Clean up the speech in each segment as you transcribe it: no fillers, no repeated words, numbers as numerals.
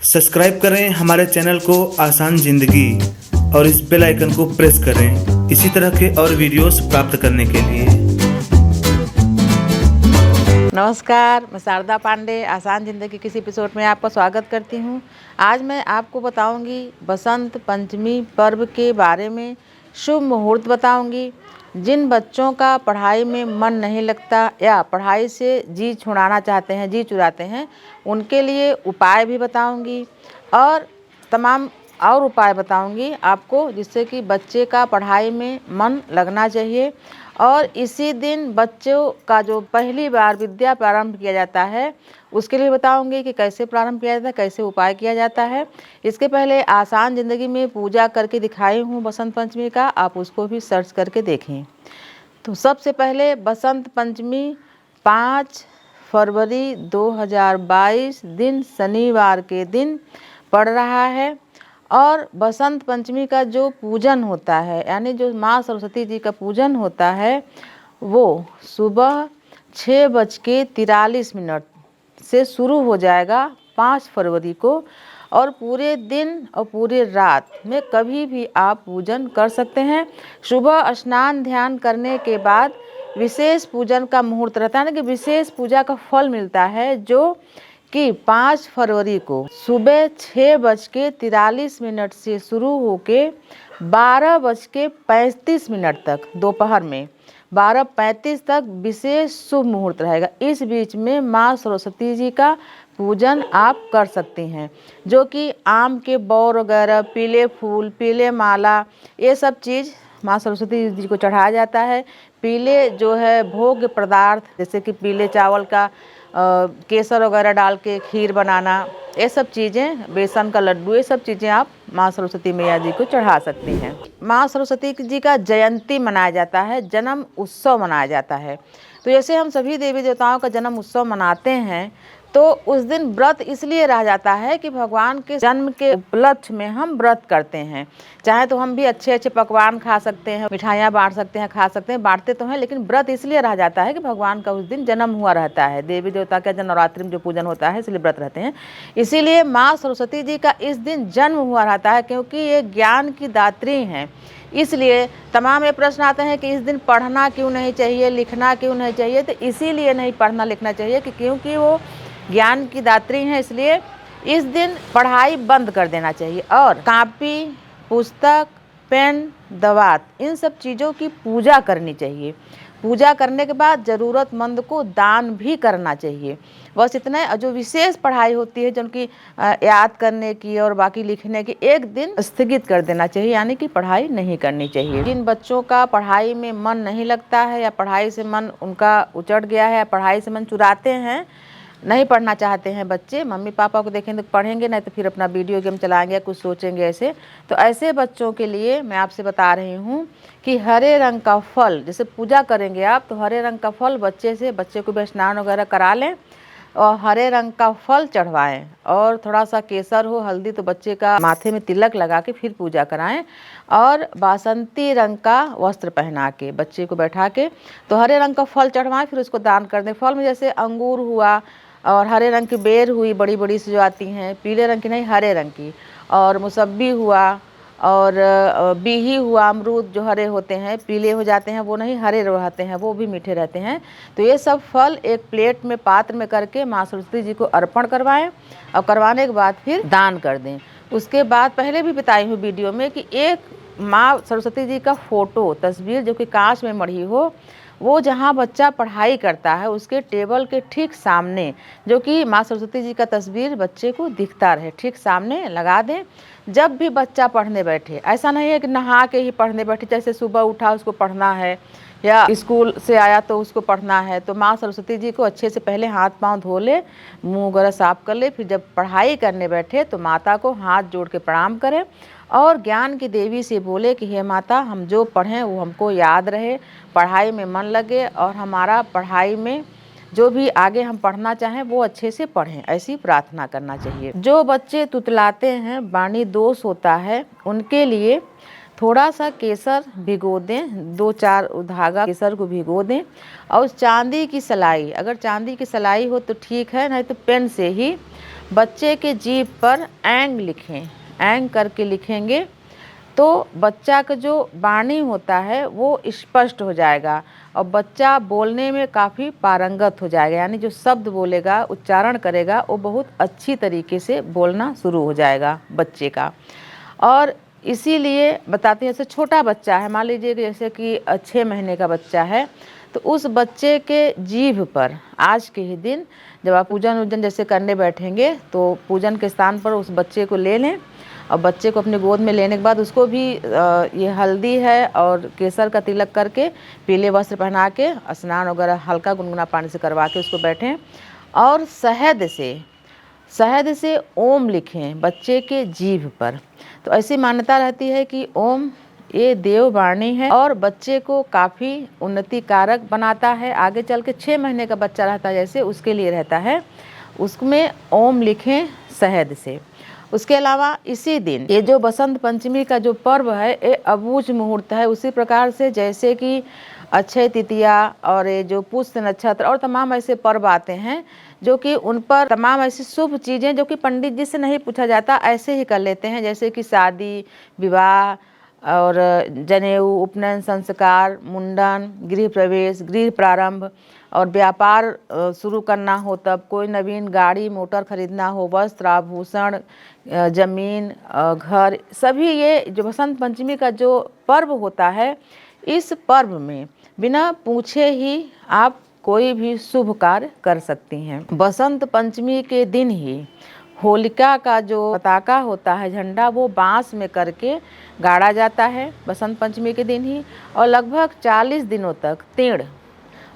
Subscribe करें हमारे channel को आसान ज़िंदगी और इस बेल आइकन को प्रेस करें इसी तरह के और वीडियोस प्राप्त करने के लिए। नमस्कार, मैं शारदा पांडे आसान ज़िंदगी किसी एपिसोड में आपका स्वागत करती हूँ। आज मैं आपको बताऊँगी बसंत पंचमी पर्व के बारे में। शुभ मुहूर्त बताऊँगी। जिन बच्चों का पढ़ाई में मन नहीं लगता या पढ़ाई से जी छुड़ाना चाहते हैं, जी चुराते हैं, उनके लिए उपाय भी बताऊँगी और तमाम और उपाय बताऊँगी आपको, जिससे कि बच्चे का पढ़ाई में मन लगना चाहिए। और इसी दिन बच्चों का जो पहली बार विद्या प्रारंभ किया जाता है, उसके लिए बताऊंगी कि कैसे प्रारंभ किया जाता है, कैसे उपाय किया जाता है। इसके पहले आसान ज़िंदगी में पूजा करके दिखाई हूँ बसंत पंचमी का, आप उसको भी सर्च करके देखें। तो सबसे पहले बसंत पंचमी 5 फरवरी 2022 दिन शनिवार के दिन पड़ रहा है। और बसंत पंचमी का जो पूजन होता है, यानी जो माँ सरस्वती जी का पूजन होता है, वो सुबह 6:43 से शुरू हो जाएगा 5 फरवरी को। और पूरे दिन और पूरे रात में कभी भी आप पूजन कर सकते हैं। सुबह स्नान ध्यान करने के बाद विशेष पूजन का मुहूर्त रहता है ना, कि विशेष पूजा का फल मिलता है, जो कि 5 फरवरी को सुबह 6:43 से शुरू होके 12:35 तक, दोपहर में 12:35 तक विशेष शुभ मुहूर्त रहेगा। इस बीच में माँ सरस्वती जी का पूजन आप कर सकती हैं, जो कि आम के बौर वगैरह, पीले फूल, पीले माला, ये सब चीज़ माँ सरस्वती जी को चढ़ाया जाता है। पीले जो है भोग्य पदार्थ, जैसे कि पीले चावल का केसर वगैरह डाल के खीर बनाना, ये सब चीज़ें, बेसन का लड्डू, ये सब चीज़ें आप माँ सरस्वती मैया जी को चढ़ा सकती हैं। माँ सरस्वती जी का जयंती मनाया जाता है, जन्म उत्सव मनाया जाता है। तो जैसे हम सभी देवी देवताओं का जन्म उत्सव मनाते हैं, तो उस दिन व्रत इसलिए रह जाता है कि भगवान के जन्म के उपलक्ष्य में हम व्रत करते हैं। चाहे तो हम भी अच्छे अच्छे पकवान खा सकते हैं, मिठाइयाँ बांट सकते हैं, खा सकते हैं, बांटते तो हैं, लेकिन व्रत इसलिए रह जाता है कि भगवान का उस दिन जन्म हुआ रहता है। देवी देवता का नवरात्रि में जो पूजन होता है, इसलिए व्रत रहते हैं। इसीलिए माँ सरस्वती जी का इस दिन जन्म हुआ रहता है, क्योंकि ये ज्ञान की दात्री हैं। इसलिए तमाम ये प्रश्न आते हैं कि इस दिन पढ़ना क्यों नहीं चाहिए, लिखना क्यों नहीं चाहिए। तो इसीलिए नहीं पढ़ना लिखना चाहिए कि क्योंकि वो ज्ञान की दात्री हैं, इसलिए इस दिन पढ़ाई बंद कर देना चाहिए। और कापी, पुस्तक, पेन, दवात, इन सब चीज़ों की पूजा करनी चाहिए। पूजा करने के बाद ज़रूरतमंद को दान भी करना चाहिए। बस इतना है। जो विशेष पढ़ाई होती है, जो उनकी याद करने की और बाकी लिखने की, एक दिन स्थगित कर देना चाहिए, यानी कि पढ़ाई नहीं करनी चाहिए। जिन बच्चों का पढ़ाई में मन नहीं लगता है, या पढ़ाई से मन उनका उचट गया है, या पढ़ाई से मन चुराते हैं, नहीं पढ़ना चाहते हैं बच्चे, मम्मी पापा को देखेंगे तो पढ़ेंगे, नहीं तो फिर अपना वीडियो गेम चलाएंगे, कुछ सोचेंगे ऐसे, तो ऐसे बच्चों के लिए मैं आपसे बता रही हूँ कि हरे रंग का फल, जैसे पूजा करेंगे आप, तो हरे रंग का फल बच्चे को भी स्नान वगैरह करा लें और हरे रंग का फल चढ़वाएं। और थोड़ा सा केसर हो, हल्दी, तो बच्चे का माथे में तिलक लगा के फिर पूजा कराएं। और बासंती रंग का वस्त्र पहना के बच्चे को बैठा के तो हरे रंग का फल चढ़वाएं, फिर उसको दान कर दें। फल में जैसे अंगूर हुआ, और हरे रंग की बेर हुई, बड़ी बड़ी सी जो आती हैं, पीले रंग की नहीं, हरे रंग की, और मौसम्बी हुआ, और बीही हुआ, अमरूद जो हरे होते हैं, पीले हो जाते हैं वो नहीं, हरे रहते हैं, वो भी मीठे रहते हैं। तो ये सब फल एक प्लेट में, पात्र में करके माँ सरस्वती जी को अर्पण करवाएं, और करवाने के बाद फिर दान कर दें। उसके बाद पहले भी बताई हूँ वीडियो में कि एक माँ सरस्वती जी का फ़ोटो, तस्वीर, जो कि कांच में मढ़ी हो, वो जहाँ बच्चा पढ़ाई करता है उसके टेबल के ठीक सामने, जो कि माँ सरस्वती जी का तस्वीर बच्चे को दिखता रहे, ठीक सामने लगा दें। जब भी बच्चा पढ़ने बैठे, ऐसा नहीं है कि नहा के ही पढ़ने बैठे, जैसे सुबह उठा उसको पढ़ना है, या स्कूल से आया तो उसको पढ़ना है, तो माँ सरस्वती जी को अच्छे से पहले हाथ पांव धो ले, मुँह वगैरह साफ कर ले, फिर जब पढ़ाई करने बैठे तो माता को हाथ जोड़ के प्रणाम करें और ज्ञान की देवी से बोले कि हे माता, हम जो पढ़ें वो हमको याद रहे, पढ़ाई में मन लगे, और हमारा पढ़ाई में जो भी आगे हम पढ़ना चाहें वो अच्छे से पढ़ें, ऐसी प्रार्थना करना चाहिए। जो बच्चे तुतलाते हैं, वाणी दोष होता है, उनके लिए थोड़ा सा केसर भिगो दें, 2-4 धागा केसर को भिगो दें, और चांदी की सलाई, अगर चांदी की सलाई हो तो ठीक है, नहीं तो पेन से ही बच्चे के जीभ पर ऐंग लिखें। ऐंग करके लिखेंगे तो बच्चा का जो वाणी होता है वो स्पष्ट हो जाएगा और बच्चा बोलने में काफ़ी पारंगत हो जाएगा, यानी जो शब्द बोलेगा, उच्चारण करेगा, वो बहुत अच्छी तरीके से बोलना शुरू हो जाएगा बच्चे का। और इसीलिए बताते हैं, जैसे छोटा बच्चा है, मान लीजिए जैसे कि 6 महीने का बच्चा है, तो उस बच्चे के जीभ पर आज के ही दिन जब आप पूजन वूजन जैसे करने बैठेंगे तो पूजन के स्थान पर उस बच्चे को ले लें और बच्चे को अपने गोद में लेने के बाद उसको भी ये हल्दी है और केसर का तिलक करके पीले वस्त्र पहना के स्नान वगैरह हल्का गुनगुना पानी से करवा के उसको बैठें और शहद से ओम लिखें बच्चे के जीभ पर। तो ऐसी मान्यता रहती है कि ओम ये देववाणी है और बच्चे को काफ़ी उन्नति कारक बनाता है। आगे चल के 6 महीने का बच्चा रहता है जैसे उसके लिए रहता है, उसमें ओम लिखें शहद से। उसके अलावा इसी दिन ये जो बसंत पंचमी का जो पर्व है ये अबूझ मुहूर्त है। उसी प्रकार से जैसे कि अक्षय तृतीया और ये जो पुष्य नक्षत्र और तमाम ऐसे पर्व आते हैं जो कि उन पर तमाम ऐसी शुभ चीज़ें जो कि पंडित जी से नहीं पूछा जाता ऐसे ही कर लेते हैं, जैसे कि शादी, विवाह और जनेऊ, उपनयन संस्कार, मुंडन, गृह प्रवेश, गृह प्रारंभ और व्यापार शुरू करना हो, तब कोई नवीन गाड़ी मोटर खरीदना हो, वस्त्र आभूषण, जमीन, घर, सभी ये जो बसंत पंचमी का जो पर्व होता है, इस पर्व में बिना पूछे ही आप कोई भी शुभ कार्य कर सकती हैं। बसंत पंचमी के दिन ही होलिका का जो पताका होता है, झंडा, वो बांस में करके गाड़ा जाता है बसंत पंचमी के दिन ही, और लगभग 40 दिनों तक तीड़,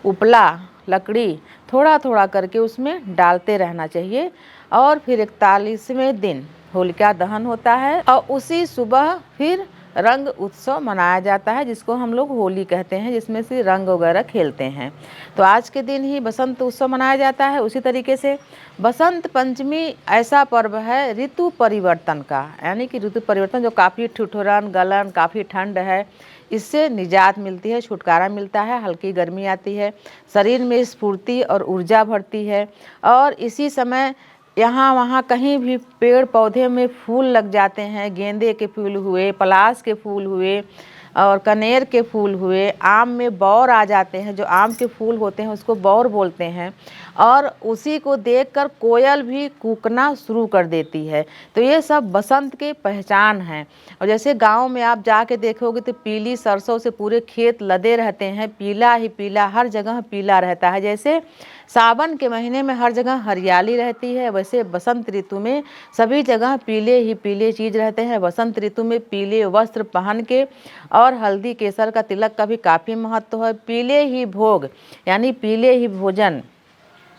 उपला, लकड़ी थोड़ा थोड़ा करके उसमें डालते रहना चाहिए। और फिर 41वें दिन होलिका दहन होता है और उसी सुबह फिर रंग उत्सव मनाया जाता है जिसको हम लोग होली कहते हैं, जिसमें से रंग वगैरह खेलते हैं। तो आज के दिन ही बसंत उत्सव मनाया जाता है। उसी तरीके से बसंत पंचमी ऐसा पर्व है ऋतु परिवर्तन का, यानी कि ऋतु परिवर्तन जो काफ़ी ठिठुरन गलन, काफ़ी ठंड है, इससे निजात मिलती है, छुटकारा मिलता है, हल्की गर्मी आती है, शरीर में स्फूर्ति और ऊर्जा बढ़ती है। और इसी समय यहाँ वहाँ कहीं भी पेड़ पौधे में फूल लग जाते हैं, गेंदे के फूल हुए, पलाश के फूल हुए और कनेर के फूल हुए, आम में बौर आ जाते हैं, जो आम के फूल होते हैं उसको बौर बोलते हैं, और उसी को देखकर कोयल भी कूकना शुरू कर देती है। तो ये सब बसंत की पहचान है। और जैसे गांव में आप जाके देखोगे तो पीली सरसों से पूरे खेत लदे रहते हैं, पीला ही पीला, हर जगह पीला रहता है। जैसे सावन के महीने में हर जगह हरियाली रहती है, वैसे बसंत ऋतु में सभी जगह पीले ही पीले चीज़ रहते हैं। बसंत ऋतु में पीले वस्त्र पहन के और हल्दी केसर का तिलक का भी काफ़ी महत्व है। पीले ही भोग यानी पीले ही भोजन,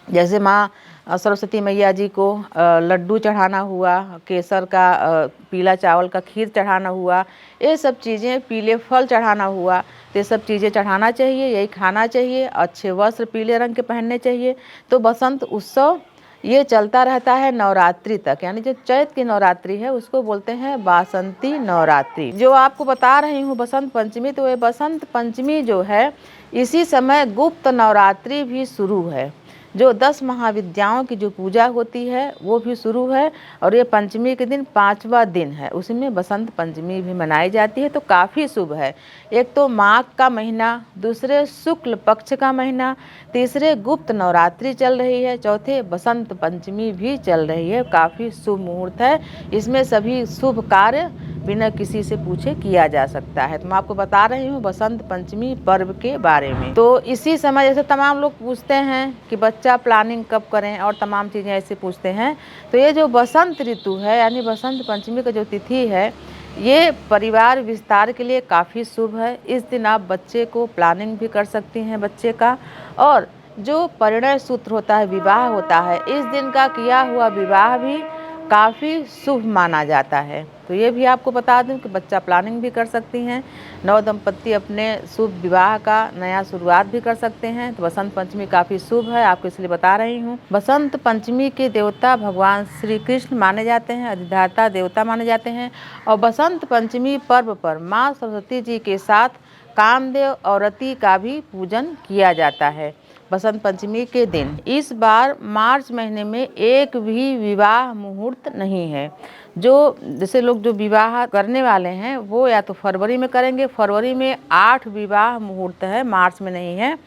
जैसे माँ सरस्वती मैया जी को लड्डू चढ़ाना हुआ, केसर का पीला चावल का खीर चढ़ाना हुआ, ये सब चीज़ें, पीले फल चढ़ाना हुआ, तो ये सब चीज़ें चढ़ाना चाहिए, यही खाना चाहिए, अच्छे वस्त्र पीले रंग के पहनने चाहिए। तो बसंत उत्सव ये चलता रहता है नवरात्रि तक, यानी जो चैत की नवरात्रि है उसको बोलते हैं बासंती नवरात्रि। जो आपको बता रही हूँ बसंत पंचमी, तो ये बसंत पंचमी जो है इसी समय गुप्त नवरात्रि भी शुरू है, जो 10 महाविद्याओं की जो पूजा होती है वो भी शुरू है। और ये पंचमी के दिन 5वां दिन है, उसमें बसंत पंचमी भी मनाई जाती है। तो काफ़ी शुभ है। एक तो माघ का महीना, दूसरे शुक्ल पक्ष का महीना, तीसरे गुप्त नवरात्रि चल रही है, चौथे बसंत पंचमी भी चल रही है। काफ़ी शुभ मुहूर्त है, इसमें सभी शुभ कार्य बिना किसी से पूछे किया जा सकता है। तो मैं आपको बता रही हूँ बसंत पंचमी पर्व के बारे में। तो इसी समय जैसे तमाम लोग पूछते हैं कि बच्चा प्लानिंग कब करें और तमाम चीज़ें ऐसे पूछते हैं, तो ये जो बसंत ऋतु है यानी बसंत पंचमी का जो तिथि है, ये परिवार विस्तार के लिए काफ़ी शुभ है। इस दिन आप बच्चे को प्लानिंग भी कर सकती हैं बच्चे का, और जो परिणय सूत्र होता है, विवाह होता है, इस दिन का किया हुआ विवाह भी काफ़ी शुभ माना जाता है। तो ये भी आपको बता दूं कि बच्चा प्लानिंग भी कर सकती हैं, नव दंपत्ति अपने शुभ विवाह का नया शुरुआत भी कर सकते हैं। तो बसंत पंचमी काफ़ी शुभ है, आपको इसलिए बता रही हूँ। बसंत पंचमी के देवता भगवान श्री कृष्ण माने जाते हैं, अधिष्ठाता देवता माने जाते हैं। और बसंत पंचमी पर्व पर माँ सरस्वती जी के साथ कामदेव और रति का भी पूजन किया जाता है। बसंत पंचमी के दिन। इस बार मार्च महीने में एक भी विवाह मुहूर्त नहीं है। जो जैसे लोग जो विवाह करने वाले हैं वो या तो फरवरी में करेंगे, फरवरी में 8 विवाह मुहूर्त है, मार्च में नहीं है।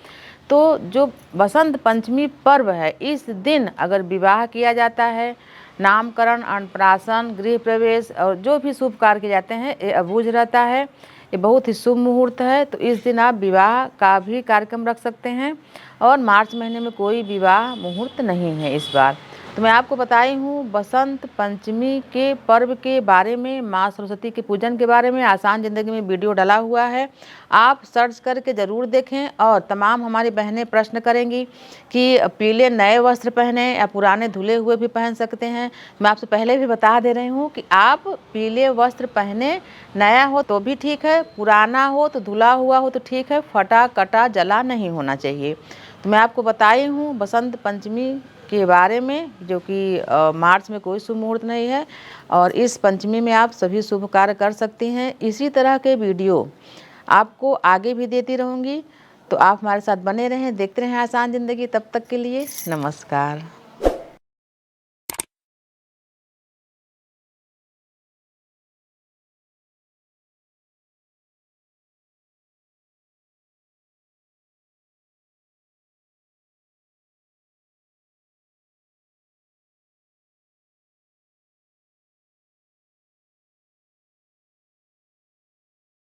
तो जो बसंत पंचमी पर्व है, इस दिन अगर विवाह किया जाता है, नामकरण, अन्नप्राशन, गृह प्रवेश और जो भी शुभ कार्य किए जाते हैं, ये अबूझ रहता है। ये बहुत ही शुभ मुहूर्त है। तो इस दिन आप विवाह का भी कार्यक्रम रख सकते हैं। और मार्च महीने में कोई विवाह मुहूर्त नहीं है इस बार। तो मैं आपको बताई हूँ बसंत पंचमी के पर्व के बारे में, माँ सरस्वती के पूजन के बारे में आसान ज़िंदगी में वीडियो डाला हुआ है। आप सर्च करके ज़रूर देखें। और तमाम हमारी बहनें प्रश्न करेंगी कि पीले नए वस्त्र पहने या पुराने धुले हुए भी पहन सकते हैं। मैं आपसे पहले भी बता दे रही हूँ कि आप पीले वस्त्र पहने, नया हो तो भी ठीक है, पुराना हो तो धुला हुआ हो तो ठीक है, फटा कटा जला नहीं होना चाहिए। तो मैं आपको बताई हूँ बसंत पंचमी के बारे में, जो कि मार्च में कोई शुभ मुहूर्त नहीं है और इस पंचमी में आप सभी शुभ कार्य कर सकती हैं। इसी तरह के वीडियो आपको आगे भी देती रहूँगी। तो आप हमारे साथ बने रहें, देखते रहें आसान ज़िंदगी। तब तक के लिए नमस्कार।